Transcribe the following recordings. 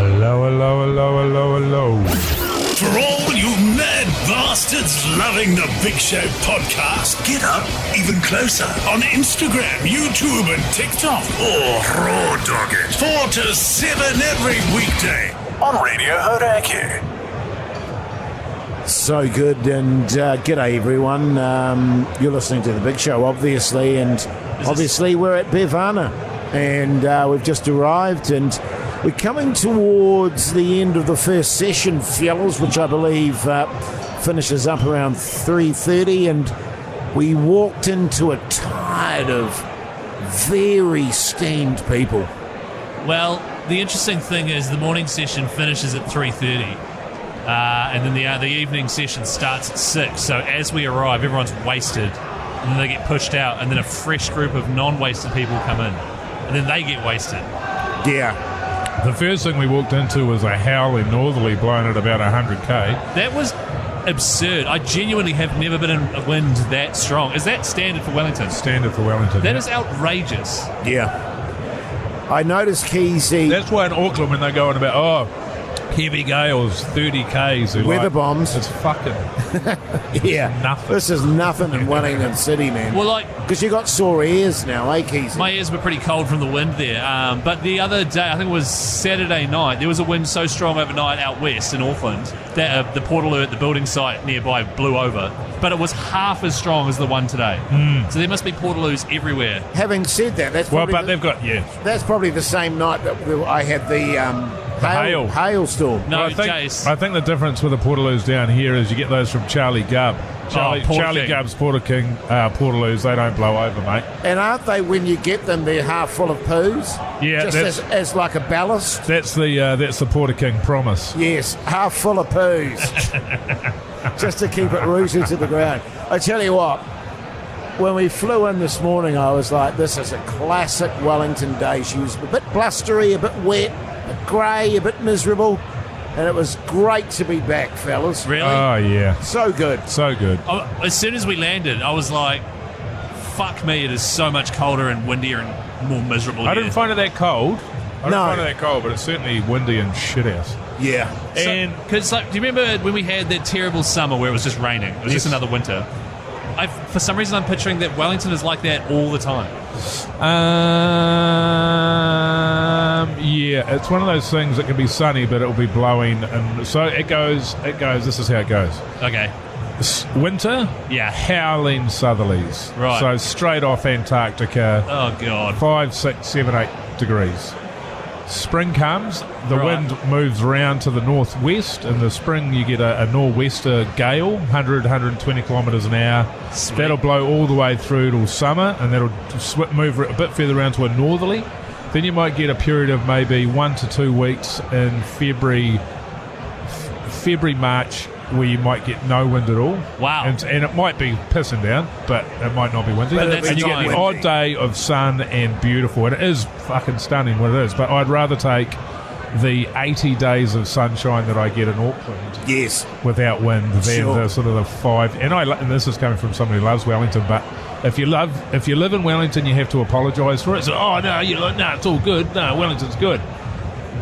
Hello, hello, hello, hello, hello. For all you mad bastards loving the Big Show podcast, get up even closer on Instagram, YouTube and TikTok, or raw dog it 4 to 7 every weekday on Radio Hauraki. So good, and g'day everyone. You're listening to The Big Show, obviously, and obviously we're at Beervana, and we've just arrived, and we're coming towards the end of the first session, fellas, which I believe finishes up around 3:30, and we walked into a tide of very steamed people. Well, the interesting thing is the morning session finishes at 3:30. And then the evening session starts at 6. So as we arrive, everyone's wasted, and then they get pushed out, and then a fresh group of non-wasted people come in, and then they get wasted. Yeah. The first thing we walked into was a howling northerly blowing at about 100k. That was absurd. I genuinely have never been in a wind that strong. Is that standard for Wellington? Standard for Wellington. That is outrageous. Yeah. I noticed Keezy. That's why in Auckland when they go on about, heavy gales, 30 k's. Weather bombs. It's fucking Yeah. nothing. This is nothing in Wellington City, man. Well, because you got sore ears now, eh, Keezy? my ears were pretty cold from the wind there. But the other day, I think it was Saturday night, there was a wind so strong overnight out west in Auckland that the portaloo at the building site nearby blew over. But it was half as strong as the one today. So there must be portaloos everywhere. Having said that, that's probably they've got, that's probably the same night that I had the hailstorm. No, I Jace. think the difference with the portaloos down here is you get those from Charlie Gubb. Charlie Gubb's Porter King portaloos, they don't blow over, mate. And aren't they, when you get them, they're half full of poos? Yeah, just as like a ballast? That's the Porter King promise. Yes, half full of poos. Just to keep it rooted to the ground. I tell you what, when we flew in this morning, I was like, this is a classic Wellington day. She was a bit blustery, a bit wet, a bit grey, a bit miserable. And it was great to be back, fellas. Really? Oh, yeah. So good. So good. As soon as we landed, I was like, fuck me, it is so much colder and windier and more miserable I here. didn't find it that cold. I didn't No. find it that cold, but it's certainly windy and shit ass. Yeah. And because, do you remember when we had that terrible summer where it was just raining? It was just another winter. For some reason, I'm picturing that Wellington is like that all the time. Yeah, it's one of those things that can be sunny, but it'll be blowing, and so it goes. This is how it goes. Okay. Winter, Yeah. howling southerlies. Right. So straight off Antarctica, Oh, God. 5, 6, 7, 8 degrees. Spring comes, the Right. wind moves round to the northwest. In the spring, you get a nor'wester gale, 120 kilometres an hour. Sweet. That'll blow all the way through till summer, and that'll move a bit further around to a northerly. Then you might get a period of maybe 1 to 2 weeks in February, March, where you might get no wind at all. Wow. And it might be pissing down, but it might not be windy. But that's And you get fine. the odd day of sun and beautiful. And it is fucking stunning what it is. But I'd rather take the 80 days of sunshine that I get in Auckland Yes. without wind than Sure. the sort of the 5. And this is coming from somebody who loves Wellington, but if you live in Wellington, you have to apologise for it. So, it's all good. No, Wellington's good.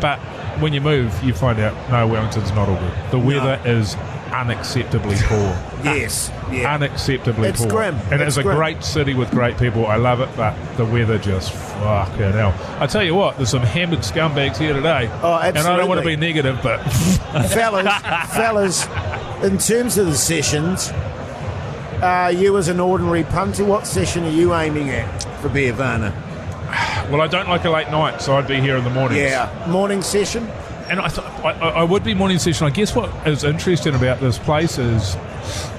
But when you move, you find out, no, Wellington's not all good. The weather is unacceptably poor. Yes. Yeah. Unacceptably It's poor. grim. And It's it's a grim. great city with great people. I love it, but the weather just fucking hell. I tell you what, there's some hammered scumbags here today. Oh, And I don't want to absolutely. be negative, but fellas, in terms of the sessions, you as an ordinary punter, what session are you aiming at for Beervana? well, I don't like a late night, so I'd be here in the mornings. Yeah, morning session. And I would be morning session. I guess what is interesting about this place is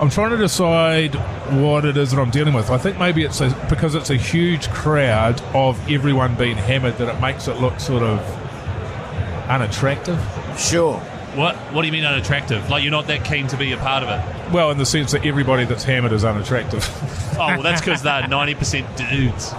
I'm trying to decide what it is that I'm dealing with. I think maybe it's because it's a huge crowd of everyone being hammered that it makes it look sort of unattractive. Sure. What do you mean unattractive? Like you're not that keen to be a part of it? Well, in the sense that everybody that's hammered is unattractive. Oh, well, that's because they're 90% dudes.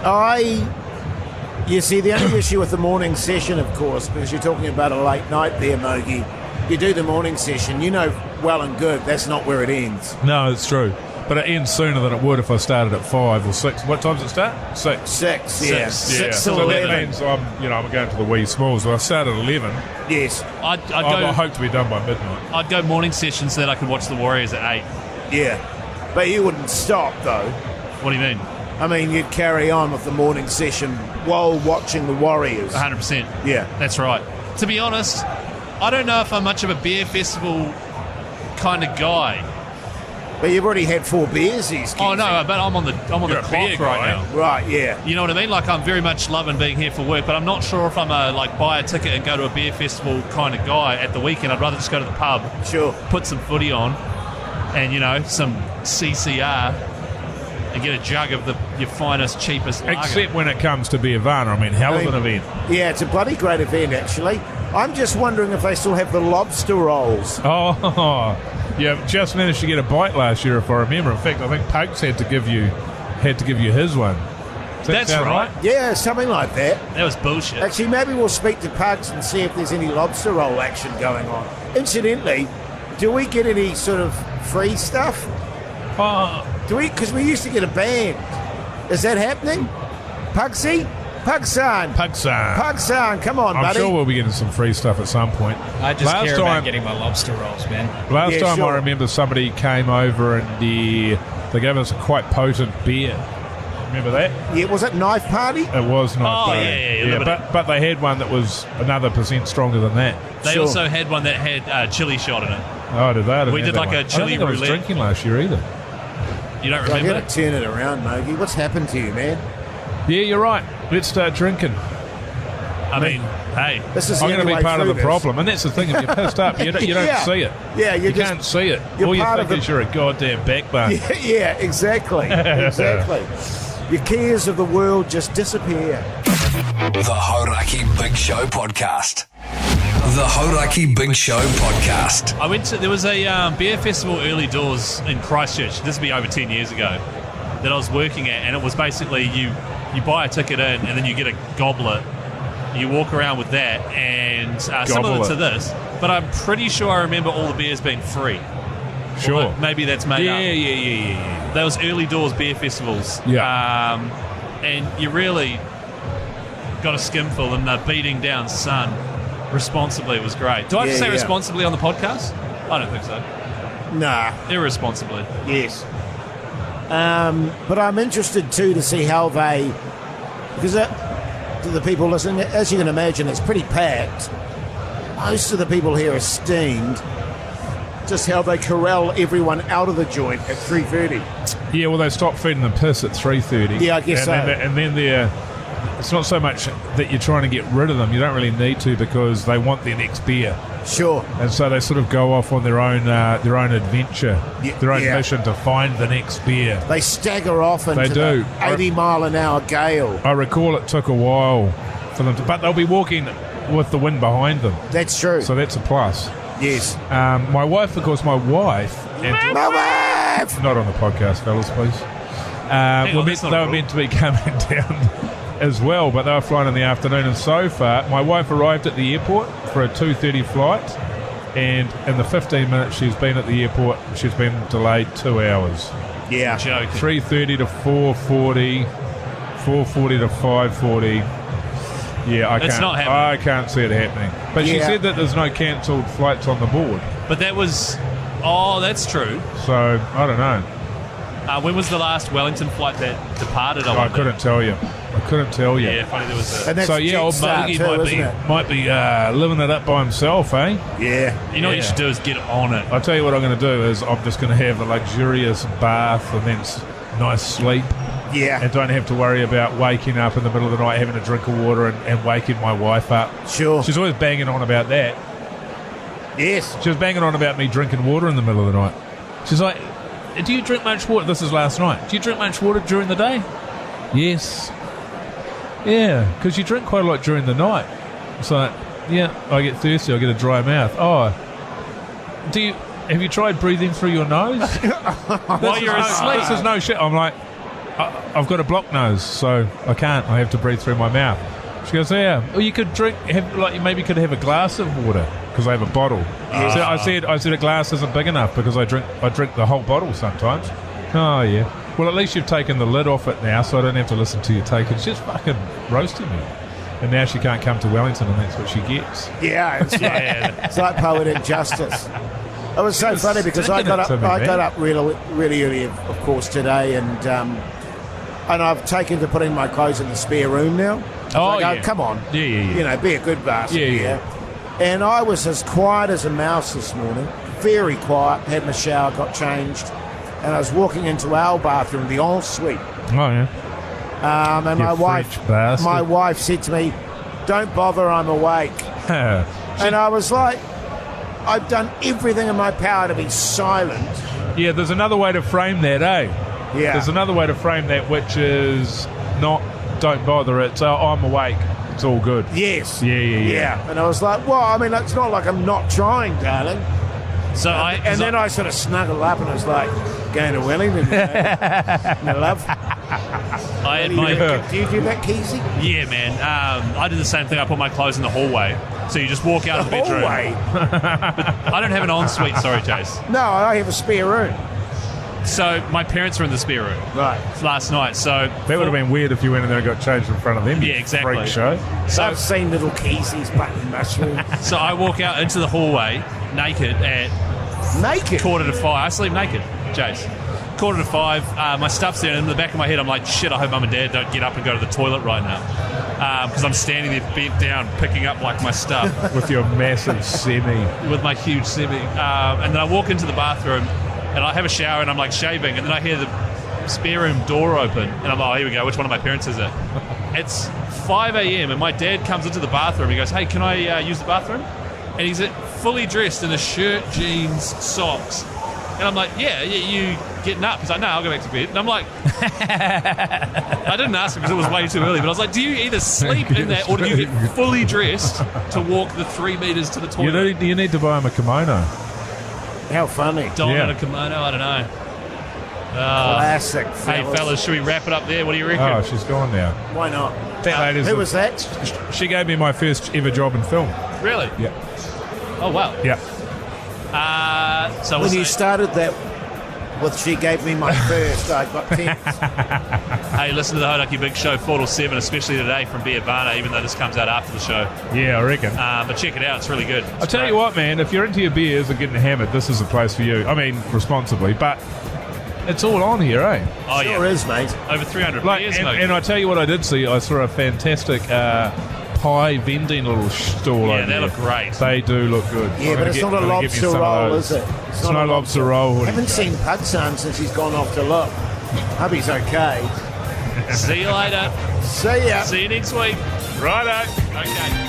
You see, the only issue with the morning session, of course, because you're talking about a late night there, Mogi, you do the morning session, you know well and good, that's not where it ends. No, it's true. But it ends sooner than it would if I started at 5 or 6. What time does it start? 6. 6, yeah. 6 till So 11. that means I'm going to the wee smalls. So I start at 11. Yes. I hope to be done by midnight. I'd go morning session so that I could watch the Warriors at 8. Yeah. But you wouldn't stop, though. What do you mean? I mean, you'd carry on with the morning session while watching the Warriors. 100%. Yeah. That's right. To be honest, I don't know if I'm much of a beer festival kind of guy. But you've already had 4 beers, these Oh no, but I'm on the You're a clock beer right guy. now. Right, yeah. You know what I mean? Like, I'm very much loving being here for work, but I'm not sure if I'm a buy a ticket and go to a beer festival kind of guy at the weekend. I'd rather just go to the pub, Sure. put some footy on, and some CCR, and get a jug of your finest, cheapest lager. Except when it comes to Beervana. I mean, hell of an event. Yeah, it's a bloody great event, actually. I'm just wondering if they still have the lobster rolls. Oh, yeah, just managed to get a bite last year, if I remember. In fact, I think Pokes had to give you his one. Does that That's sound right. Yeah, something like that. That was bullshit. Actually, maybe we'll speak to Pugs and see if there's any lobster roll action going on. Incidentally, do we get any sort of free stuff? Oh, Do we? Because we used to get a band. Is that happening? Pugsy? Pugsan. Pugsan, come on, I'm buddy. sure we'll be getting some free stuff at some point. I just care about getting my lobster rolls, man. Last Yeah, time sure. I remember somebody came over and they gave us a quite potent beer. Remember that? Yeah, was it Knife Party? It was not Oh, bad. yeah, but they had one that was another % stronger than that. They Sure. also had one that had chili shot in it. Oh, did they? I didn't We have did that like one. a chili I don't think I was roulette. drinking last year either. You don't I remember? gotta turn it around, Mogi. What's happened to you, man? Yeah, you're right. Let's start drinking. I mean, hey, This is I'm the going to only be way part of through the this. problem, and that's the thing. If you're pissed up, you don't Yeah. see it. Yeah, You can't see it. you're All you part think of is the- you're a goddamn backbone. Yeah, exactly. Exactly. Your cares of the world just disappear. The Hauraki Big Show Podcast. The Hauraki Big Show Podcast. there was a beer festival early doors in Christchurch. This would be over 10 years ago that I was working at, and it was basically you buy a ticket in and then you get a goblet. You walk around with that, and similar Goblet. to this, but I'm pretty sure I remember all the beers being free. Sure. Or maybe that's made up. Yeah. Those early doors beer festivals. Yeah. And you really got a skimful in the beating down sun responsibly. It was great. Do I have to Yeah, say yeah. responsibly on the podcast? I don't think so. Nah. Irresponsibly. Yes. But I'm interested too to see how they, because to the people listening, as you can imagine, it's pretty packed. Most of the people here are steamed. Just how they corral everyone out of the joint at 3:30. Yeah, well, they stopped feeding them piss at 3:30. Yeah, I guess and so. Then, and then they're... It's not so much that you're trying to get rid of them. You don't really need to because they want their next beer. Sure. And so they sort of go off on their own adventure, their own Yeah. mission to find the next beer. They stagger off into They do. the 80-mile-an-hour gale. I recall it took a while for them to... But they'll be walking with the wind behind them. That's true. So that's a plus. Yes. My wife, of course, and My wife! not on the podcast, fellas, please. on, They that's not a were rule. meant to be coming down as well, but they were flying in the afternoon. And so far, my wife arrived at the airport for a 2:30 flight, and in the 15 minutes she's been at the airport, she's been delayed 2 hours. Yeah. Joking. 3:30 to 4:40, 4:40 to 5:40. Yeah, It's not happening. I can't see it happening. But she Yeah. said that there's no cancelled flights on the board. But that was... Oh, that's true. So, I don't know. When was the last Wellington flight that departed? I wonder? couldn't tell you. Yeah, funny there was a... And that's So, yeah, old Jetstar Mogi too, isn't it? might be living it up by himself, eh? Yeah. You know what you Yeah. should do is get on it. I'll tell you what I'm going to do is I'm just going to have a luxurious bath and then nice sleep Yeah. and don't have to worry about waking up in the middle of the night having a drink of water and waking my wife up. Sure. She's always banging on about that. Yes. She was banging on about me drinking water in the middle of the night. She's like, do you drink much water? This is last night. Do you drink much water during the day? Yes. Yeah, because you drink quite a lot during the night. It's like, yeah, I get thirsty, I get a dry mouth. Oh, have you tried breathing through your nose? While you're asleep. This is no shit. I'm like, I've got a blocked nose, so I can't. I have to breathe through my mouth. She goes, yeah. Well, you could you maybe could have a glass of water because I have a bottle. So I said a glass isn't big enough because I drink the whole bottle sometimes. Oh, yeah. Well, at least you've taken the lid off it now, so I don't have to listen to you take it. It's just fucking roasting me. And now she can't come to Wellington, and that's what she gets. Yeah, it's like poetic justice. It was so funny because I got up really early, of course, today, and I've taken to putting my clothes in the spare room now. Come on. Yeah. You know, be a good bastard. Yeah. And I was as quiet as a mouse this morning. Very quiet. Had my shower, got changed. And I was walking into our bathroom, the ensuite. Oh, yeah. And my wife said to me, "Don't bother, I'm awake." And I was like, I've done everything in my power to be silent. Yeah, there's another way to frame that, eh? Yeah. There's another way to frame that, which is not "don't bother," it's "I'm awake, it's all good." Yes. Yeah. And I was like, well, I mean, it's not like I'm not trying, darling. So then I sort of snuggled up and I was like, going to Wellington, my love. I had Do you do that, Keezy? Yeah, man. I did the same thing. I put my clothes in the hallway. So you just walk out of the bedroom. Hallway? But I don't have an ensuite, sorry, Chase. No, I have a spare room. So my parents were in the spare room last night. So That would have been weird if you went in there and got changed in front of them. Yeah, exactly. Freak show. So I've seen little Keezy's button mushroom. So I walk out into the hallway naked at Naked? 4:45. I sleep naked, Chase. 4:45. My stuff's there, and in the back of my head, I'm like, shit, I hope Mum and Dad don't get up and go to the toilet right now. Because I'm standing there bent down, picking up like my stuff. With your massive semi. With my huge semi. And then I walk into the bathroom, and I have a shower, and I'm like shaving, and then I hear the spare room door open, and I'm like, oh, here we go, which one of my parents is it? It's 5 a.m, and my dad comes into the bathroom. He goes, hey, can I use the bathroom? And he's fully dressed in a shirt, jeans, socks. And I'm like, yeah, you getting up? He's like, no, I'll go back to bed. And I'm like, I didn't ask him because it was way too early, but I was like, do you either sleep in that or do you get fully dressed to walk the 3 meters to the toilet? You need to buy him a kimono. How funny. Don in a kimono, I don't know. Classic. Hey, fellas, should we wrap it up there? What do you reckon? Oh, she's gone now. Why not? Who was that? She gave me my first ever job in film. Really? Yeah. Oh, wow. Yeah. So when you started that with she gave me my first, I got tense. Hey, listen to the Hauraki Big Show 4 till 7, especially today from Beervana, even though this comes out after the show. Yeah, I reckon. But check it out, it's really good. I'll tell you what, man, if you're into your beers and getting hammered, this is the place for you. I mean, responsibly, but it's all on here, eh? Oh, Sure is, mate. Over 300 beers, and I tell you what I did see, I saw a fantastic pie vending little stall over they there. look great. They do look good. Yeah, but it's not a lobster roll, is it? It's not a lobster roll. I haven't seen Pudson since he's gone off to look. Hope he's okay. See you later. See ya. See you next week. Righto. Okay.